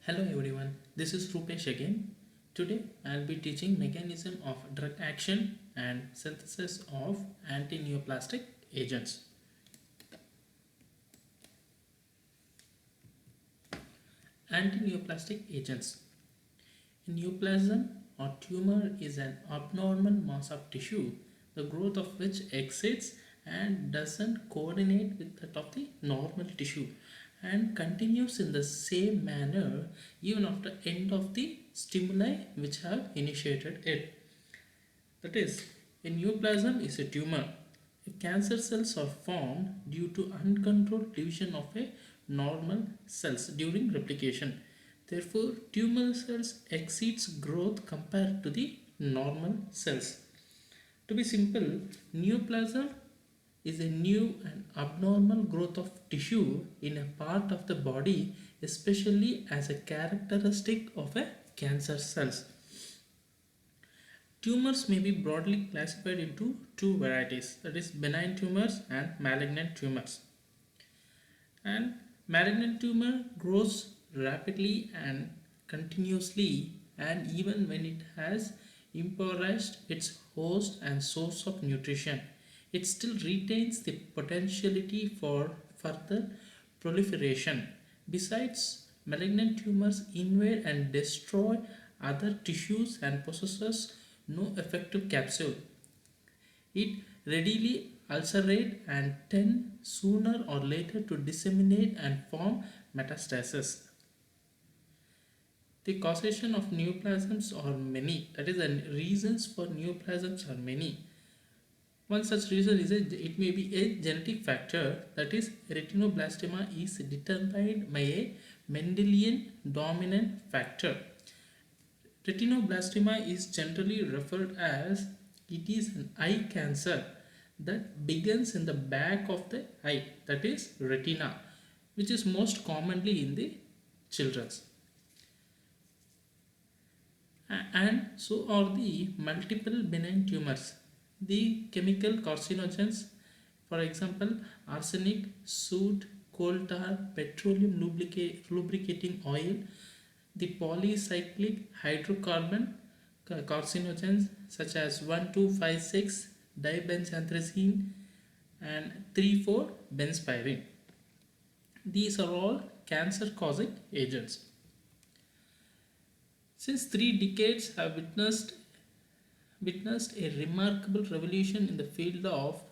Hello everyone, this is Rupesh again. Today I'll be teaching mechanism of drug action and synthesis of anti-neoplastic agents. Anti-neoplastic agents. A neoplasm or tumor is an abnormal mass of tissue, the growth of which exceeds and doesn't coordinate with that of the normal tissue and continues in the same manner even after end of the stimuli which have initiated it. That is, a neoplasm is a tumor. Cancer cells are formed due to uncontrolled division of a normal cells during replication. Therefore, tumor cells exceeds growth compared to the normal cells. To be simple, neoplasm is a new and abnormal growth of tissue in a part of the body, especially as a characteristic of a cancer cells. Tumors may be broadly classified into two varieties, that is benign tumors and malignant tumors. And malignant tumor grows rapidly and continuously, and even when it has impoverished its host and source of nutrition, it still retains the potentiality for further proliferation. Besides, malignant tumors invade and destroy other tissues and possesses no effective capsule. It readily ulcerate and tend sooner or later to disseminate and form metastasis. The causation of neoplasms are many. That is, the reasons for neoplasms are many. One such reason is it may be a genetic factor, that is, retinoblastoma is determined by a Mendelian dominant factor. Retinoblastoma is generally referred as it is an eye cancer that begins in the back of the eye, that is retina, which is most commonly in the children's. And so are the multiple benign tumors. The chemical carcinogens, for example, arsenic, soot, coal tar, petroleum lubricating oil, the polycyclic hydrocarbon carcinogens such as 1256 dibenzanthracene and 3,4 benzpyrene. These are all cancer causing agents. Since 3 decades have witnessed a remarkable revolution in the field of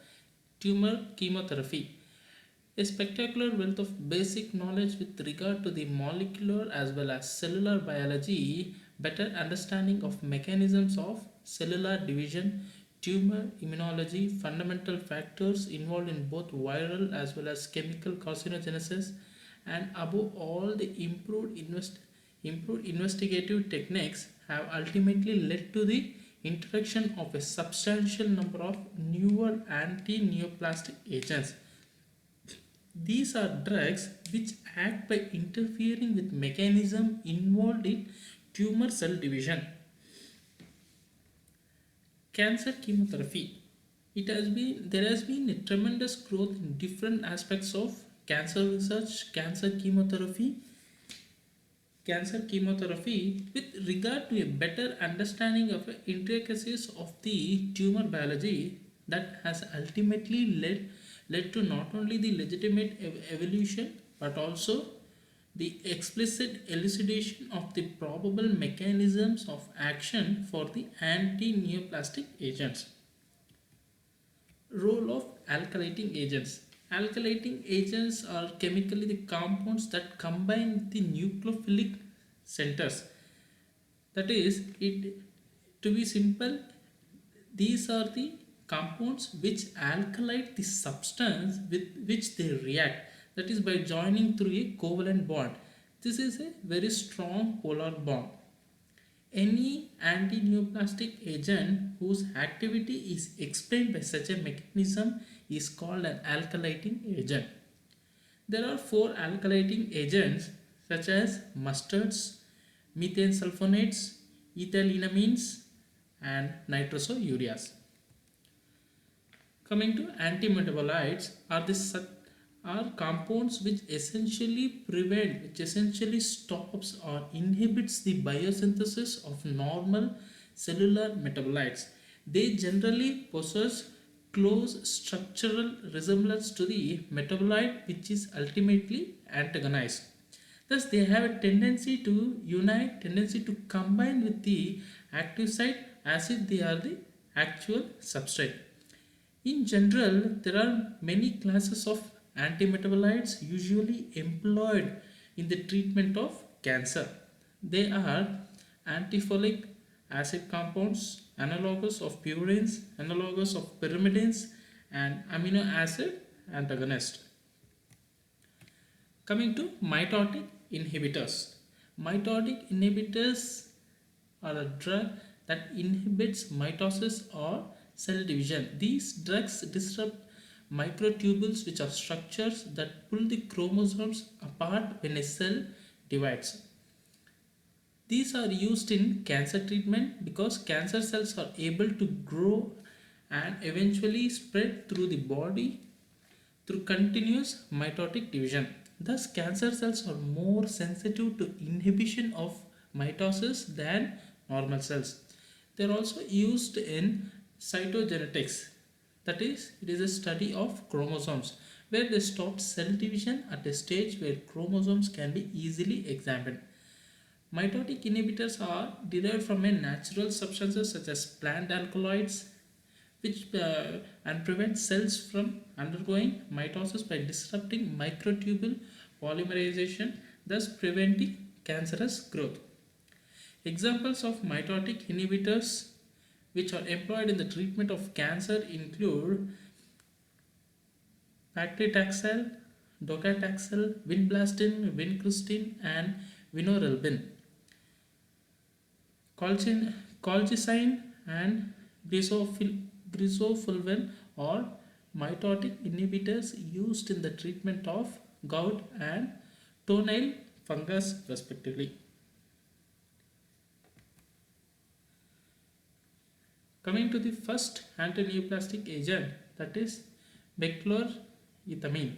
tumor chemotherapy. A spectacular wealth of basic knowledge with regard to the molecular as well as cellular biology, better understanding of mechanisms of cellular division, tumor immunology, fundamental factors involved in both viral as well as chemical carcinogenesis, and above all, the improved investigative techniques have ultimately led to the introduction of a substantial number of newer anti-neoplastic agents. These are drugs which act by interfering with mechanism involved in tumor cell division. Cancer chemotherapy. There has been a tremendous growth in different aspects of cancer research, cancer chemotherapy with regard to a better understanding of the intricacies of the tumor biology that has ultimately led to not only the legitimate evolution but also the explicit elucidation of the probable mechanisms of action for the anti-neoplastic agents. Role of alkylating agents. Alkylating agents are chemically the compounds that combine the nucleophilic centers. That is, it to be simple, these are the compounds which alkylate the substance with which they react. That is by joining through a covalent bond. This is a very strong polar bond. Any anti-neoplastic agent whose activity is explained by such a mechanism is called an alkylating agent. There are four alkylating agents such as mustards, methane sulfonates, ethylenamines, and nitrosoureas. Coming to antimetabolites are compounds which essentially stops or inhibits the biosynthesis of normal cellular metabolites. They generally possess close structural resemblance to the metabolite which is ultimately antagonized. Thus, they have a tendency to combine with the active site as if they are the actual substrate. In general, there are many classes of antimetabolites usually employed in the treatment of cancer. They are antifolic acid compounds, analogous of purines, analogous of pyrimidines, and amino acid antagonist. Coming to mitotic inhibitors. Mitotic inhibitors are a drug that inhibits mitosis or cell division. These drugs disrupt microtubules, which are structures that pull the chromosomes apart when a cell divides. These are used in cancer treatment because cancer cells are able to grow and eventually spread through the body through continuous mitotic division. Thus, cancer cells are more sensitive to inhibition of mitosis than normal cells. They are also used in cytogenetics, that is, it is a study of chromosomes where they stop cell division at a stage where chromosomes can be easily examined. Mitotic inhibitors are derived from a natural substances such as plant alkaloids, which and prevent cells from undergoing mitosis by disrupting microtubule polymerization, thus preventing cancerous growth. Examples of mitotic inhibitors which are employed in the treatment of cancer include paclitaxel, docetaxel, vinblastine, vincristine, and vinorelbine. Colchicine and grisofulven are mitotic inhibitors used in the treatment of gout and toenail fungus respectively. Coming to the first antineoplastic agent, that is meclorethamine.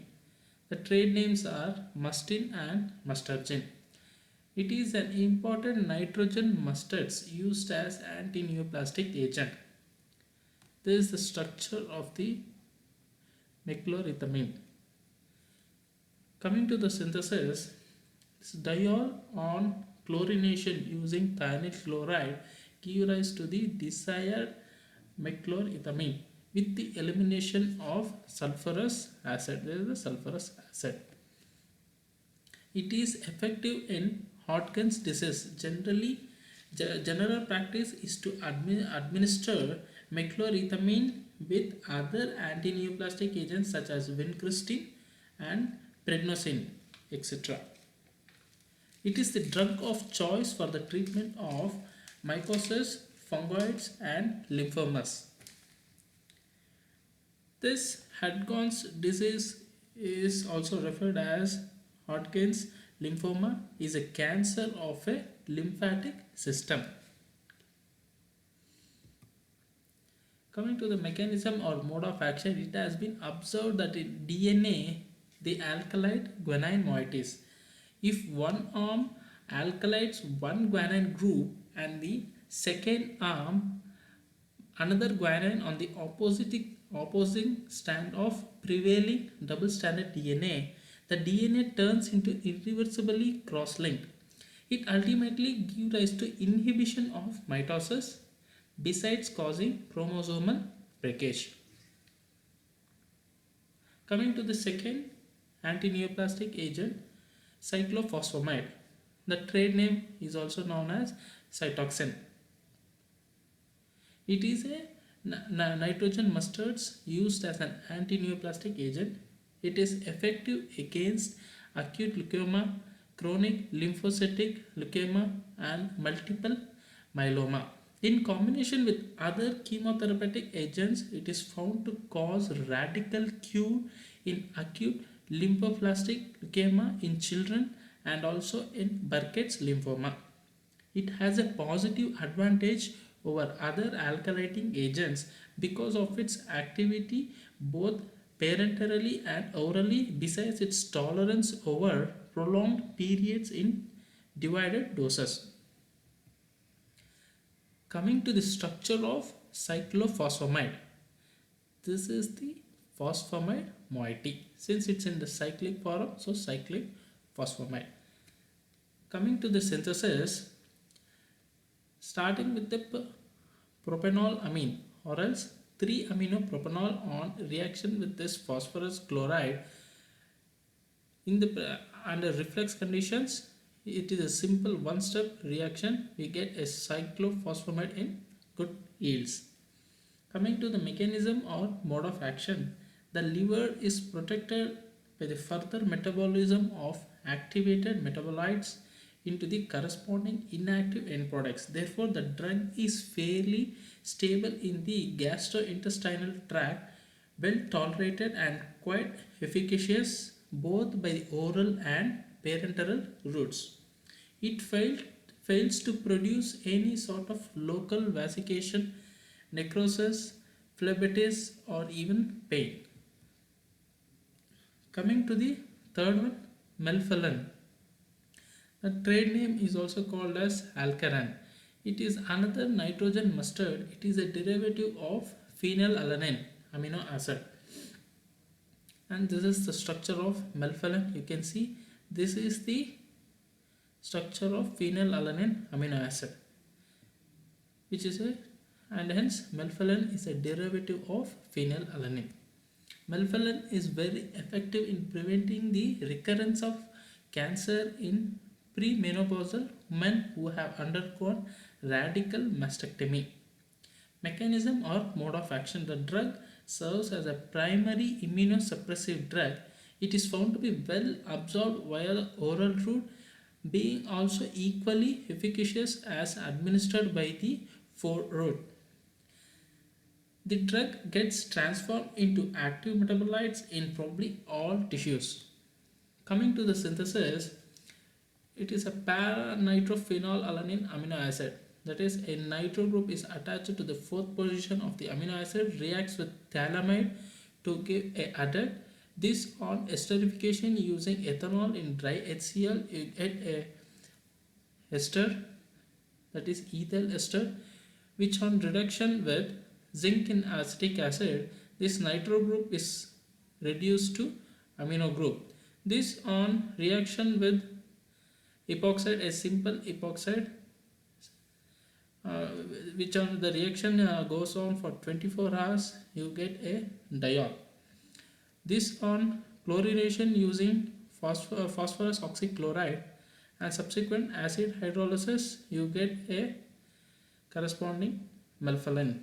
The trade names are mustin and mustargin. It is an important nitrogen mustards used as antineoplastic agent. This is the structure of the meclorethamine. Coming to the synthesis, this diol on chlorination using thionyl chloride give rise to the desired meclorethamine with the elimination of sulfurous acid. There is a sulfurous acid. It is effective in Hodgkin's disease. General practice is to administer meclorethamine with other antineoplastic agents such as vincristine and prednisone, etc. It is the drug of choice for the treatment of mycosis, fungoids, and lymphomas. This Hodgkin's disease is also referred as Hodgkin's lymphoma, is a cancer of a lymphatic system. Coming to the mechanism or mode of action, it has been observed that in DNA, the alkylate guanine moieties. If one arm alkylates one guanine group and the second arm another guanine on the opposing stand of prevailing double-stranded DNA, the DNA turns into irreversibly cross-linked. It ultimately gives rise to inhibition of mitosis besides causing chromosomal breakage. Coming to the second antineoplastic agent, cyclophosphamide. The trade name is also known as cytoxan. It is a nitrogen mustards used as an antineoplastic agent. It is effective against acute leukemia, chronic lymphocytic leukemia, and multiple myeloma. In combination with other chemotherapeutic agents, it is found to cause radical cure in acute lymphoblastic leukemia in children and also in Burkitt's lymphoma. It has a positive advantage over other alkylating agents because of its activity both parenterally and orally besides its tolerance over prolonged periods in divided doses. Coming to the structure of cyclophosphamide, this is the phosphamide moiety. Since it's in the cyclic form, so cyclic phosphamide. Coming to the synthesis, starting with the propanol amine or else 3 amino propanol on reaction with this phosphorus chloride in the under reflex conditions, it is a simple one step reaction. We get a cyclophosphamide in good yields. Coming to the mechanism or mode of action, the liver is protected by the further metabolism of activated metabolites into the corresponding inactive end products. Therefore, the drug is fairly stable in the gastrointestinal tract, well tolerated and quite efficacious both by the oral and parenteral routes. It fails to produce any sort of local vesication, necrosis, phlebitis, or even pain. Coming to the third one, melphalan. The trade name is also called as Alcaran. It is another nitrogen mustard. It is a derivative of phenylalanine amino acid. And this is the structure of melphalan. You can see this is the structure of phenylalanine amino acid, which is a, and hence melphalan is a derivative of phenylalanine. Melphalan is very effective in preventing the recurrence of cancer in premenopausal women who have undergone radical mastectomy. Mechanism or mode of action, the drug serves as a primary immunosuppressive drug. It is found to be well absorbed via the oral route, being also equally efficacious as administered by the food route. The drug gets transformed into active metabolites in probably all tissues. Coming to the synthesis, it is a para-nitrophenolalanine amino acid. That is, a nitro group is attached to the fourth position of the amino acid, reacts with phthalimide to give a adduct. This on esterification using ethanol in dry HCl, you get a ester, that is ethyl ester, which on reduction with zinc in acetic acid, this nitro group is reduced to amino group. This on reaction with epoxide, a simple epoxide, which on the reaction goes on for 24 hours, you get a diol. This on chlorination using phosphorus oxychloride and subsequent acid hydrolysis, you get a corresponding melphalan.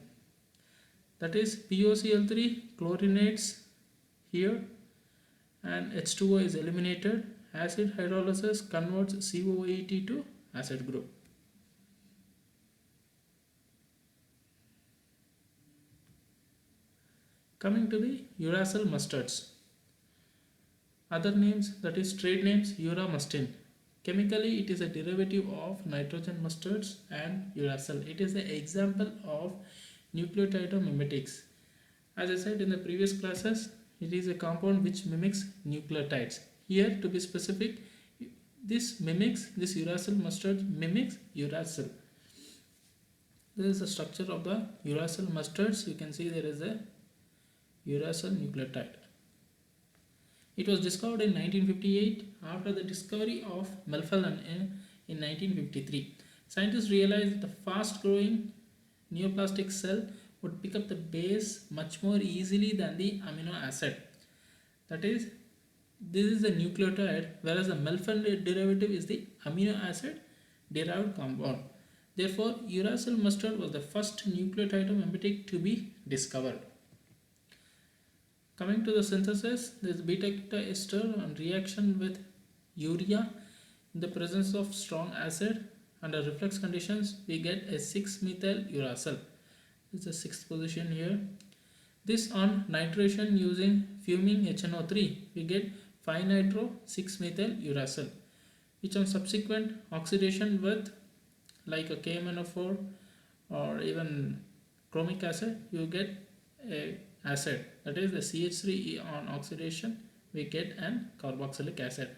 That is POCl3 chlorinates here and H2O is eliminated. Acid hydrolysis converts COAT to acid group. Coming to the uracil mustards. Other names, that is trade names, uramustine. Chemically, it is a derivative of nitrogen mustards and uracil. It is an example of nucleotide-mimetics. As I said in the previous classes, it is a compound which mimics nucleotides. Here, to be specific, this uracil mustard mimics uracil. This is the structure of the uracil mustards. You can see there is a uracil nucleotide. It was discovered in 1958 after the discovery of melphalan in 1953. Scientists realized that the fast-growing neoplastic cell would pick up the base much more easily than the amino acid. That is, this is the nucleotide, whereas the melphalan derivative is the amino acid derived compound. Therefore, uracil mustard was the first nucleotide-mimetic to be discovered. Coming to the synthesis, there is beta-keto ester on reaction with urea in the presence of strong acid. Under reflex conditions, we get a 6-methyl uracil. This is the sixth position here. This on nitration using fuming HNO3, we get 5-nitro-6-methyl uracil, which on subsequent oxidation with like a KMNO4 or even chromic acid, you get a acid, that is the CH3 on oxidation we get an carboxylic acid.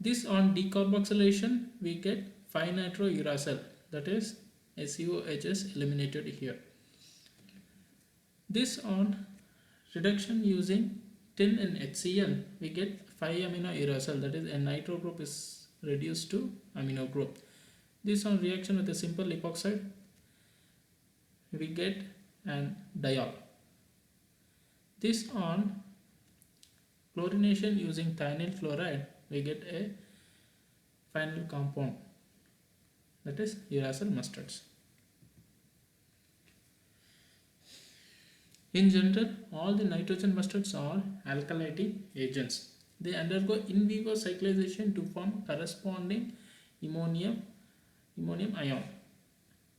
This on decarboxylation we get 5-nitrouracil, that is SCOH is eliminated here. This on reduction using tin in HCl we get 5-aminouracil, that is a nitro group is reduced to amino group. This on reaction with a simple epoxide we get an diol. This on chlorination using thionyl fluoride we get a final compound, that is uracil mustards. In general, all the nitrogen mustards are alkylating agents. They undergo in vivo cyclization to form corresponding ammonium ion.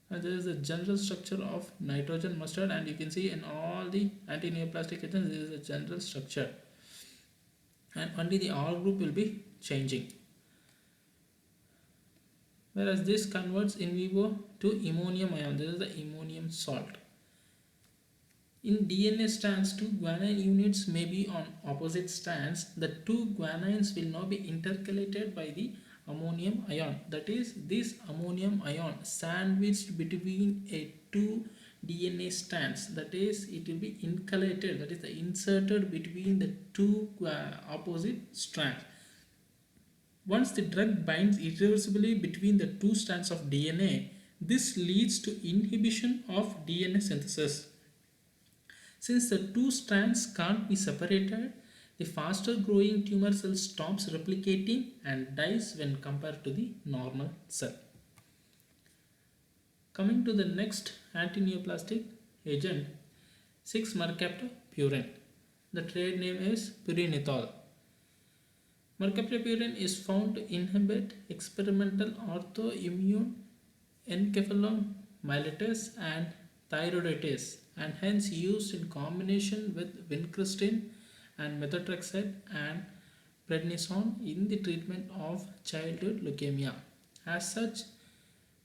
And this is the general structure of nitrogen mustard, and you can see in all the antineoplastic agents this is the general structure, and only the R group will be changing. Whereas this converts in vivo to ammonium ion, this is the ammonium salt. In DNA strands, two guanine units may be on opposite strands. The two guanines will now be intercalated by the ammonium ion. That is, this ammonium ion sandwiched between a two DNA strands. That is, it will be incalated. That is, inserted between the two opposite strands. Once the drug binds irreversibly between the two strands of DNA, this leads to inhibition of DNA synthesis. Since the two strands can't be separated, the faster growing tumor cell stops replicating and dies when compared to the normal cell. Coming to the next antineoplastic agent, 6-mercaptopurine. The trade name is pyrinythol. Mercaptopurine is found to inhibit experimental autoimmune encephalomyelitis and thyroiditis, and hence used in combination with vincristine and methotrexate and prednisone in the treatment of childhood leukemia. As such,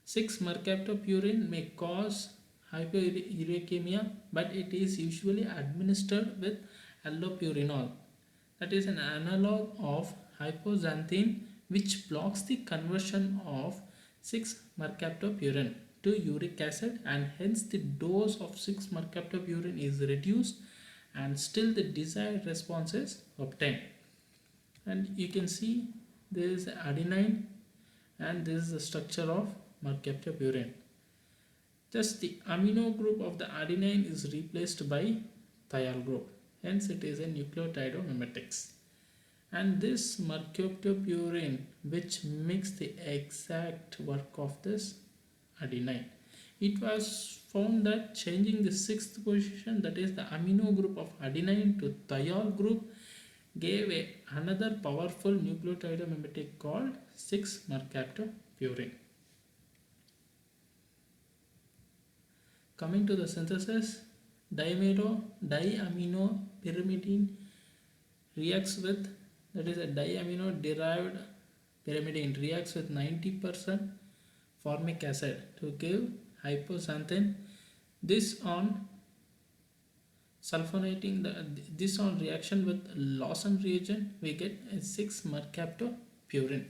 6-mercaptopurine may cause hyperuricemia, but it is usually administered with allopurinol, that is an analog of hypoxanthine, which blocks the conversion of 6-mercaptopurine to uric acid, and hence the dose of 6-mercaptopurine is reduced and still the desired response is obtained. And you can see there is adenine and this is the structure of mercaptopurine. Just the amino group of the adenine is replaced by thiol group, hence it is a nucleotidomimetics. And this mercaptopurine which makes the exact work of this adenine. It was found that changing the 6th position, that is the amino group of adenine to thiol group, gave another powerful nucleotidomimetic called 6-mercaptopurine. Coming to the synthesis, diaminopyrimidine reacts with, that is a diamino derived pyrimidine reacts with 90% formic acid to give hypoxanthine. This on sulfonating this on reaction with Lawson reagent we get a 6-mercaptopurine.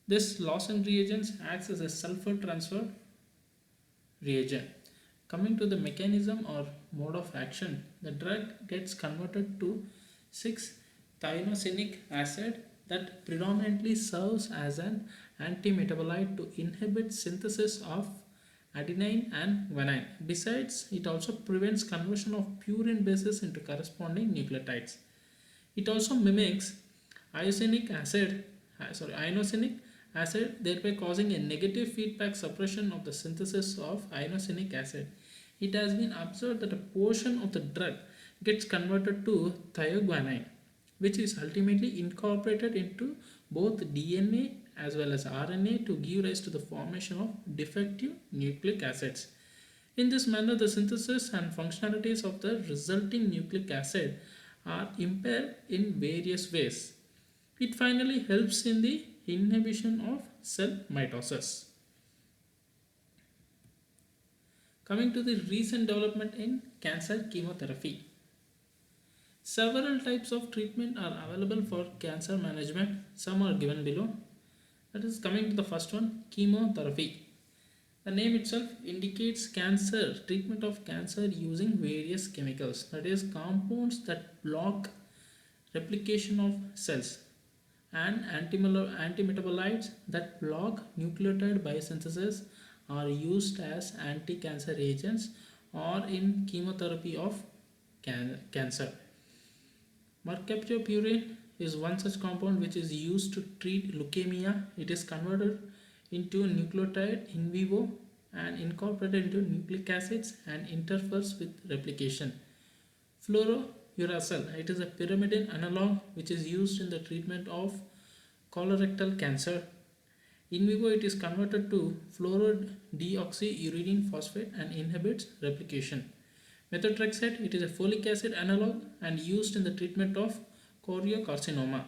This Lawson reagent acts as a sulfur transfer reagent. Coming to the mechanism or mode of action, the drug gets converted to 6-thionosinic acid that predominantly serves as an antimetabolite to inhibit synthesis of adenine and guanine. Besides, it also prevents conversion of purine bases into corresponding nucleotides. It also mimics inosinic acid, thereby causing a negative feedback suppression of the synthesis of inosinic acid. It has been observed that a portion of the drug gets converted to thioguanine, which is ultimately incorporated into both DNA as well as RNA to give rise to the formation of defective nucleic acids. In this manner, the synthesis and functionalities of the resulting nucleic acid are impaired in various ways. It finally helps in the inhibition of cell mitosis. Coming to the recent development in cancer chemotherapy. Several types of treatment are available for cancer management. Some are given below. That is coming to the first one, chemotherapy. The name itself indicates cancer, treatment of cancer using various chemicals, that is, compounds that block replication of cells, and antimetabolites that block nucleotide biosynthesis are used as anti cancer agents or in chemotherapy of cancer. Mercaptopurine is one such compound which is used to treat leukemia. It is converted into nucleotide in vivo and incorporated into nucleic acids and interferes with replication. Fluorouracil, it is a pyrimidine analog which is used in the treatment of colorectal cancer. In vivo, it is converted to fluorodeoxyuridine phosphate and inhibits replication. Methotrexate, it is a folic acid analog and used in the treatment of choriocarcinoma.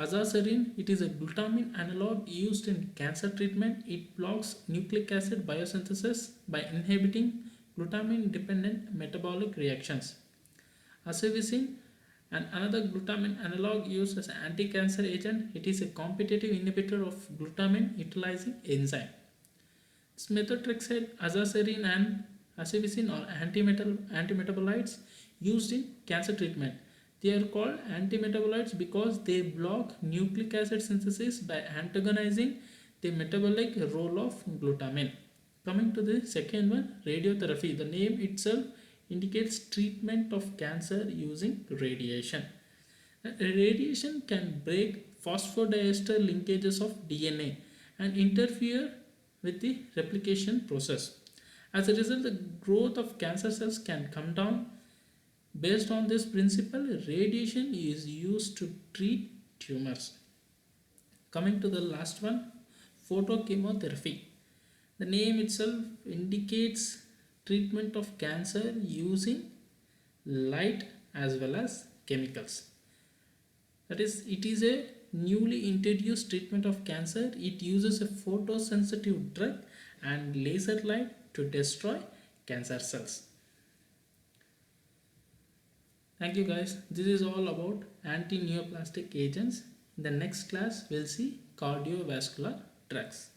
Azathioprine, it is a glutamine analog used in cancer treatment. It blocks nucleic acid biosynthesis by inhibiting glutamine dependent metabolic reactions. Acivicin, and another glutamine analog used as an anti-cancer agent. It is a competitive inhibitor of glutamine utilizing enzyme. This methotrexate, azathioprine and acivicin are antimetabolites used in cancer treatment. They are called antimetabolites because they block nucleic acid synthesis by antagonizing the metabolic role of glutamine. Coming to the second one, radiotherapy. The name itself indicates treatment of cancer using radiation. Radiation can break phosphodiester linkages of DNA and interfere with the replication process. As a result, the growth of cancer cells can come down. Based on this principle, radiation is used to treat tumors. Coming to the last one, photochemotherapy. The name itself indicates treatment of cancer using light as well as chemicals. That is, it is a newly introduced treatment of cancer. It uses a photosensitive drug and laser light to destroy cancer cells. Thank you guys. This is all about anti-neoplastic agents. In the next class, we'll see cardiovascular drugs.